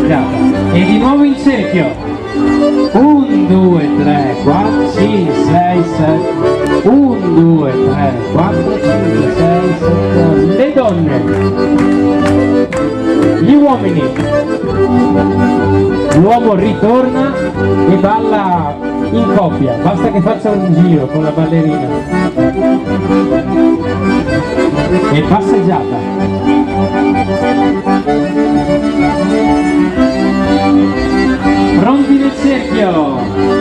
passeggiata. E di nuovo in cerchio. 1, 2, 3, 4, 5, 6, 7. 1, 2, 3, 4, 5, 6, 7. Le donne. Gli uomini. L'uomo ritorna e balla in coppia, basta che faccia un giro con la ballerina. E passeggiata. Pronti nel cerchio.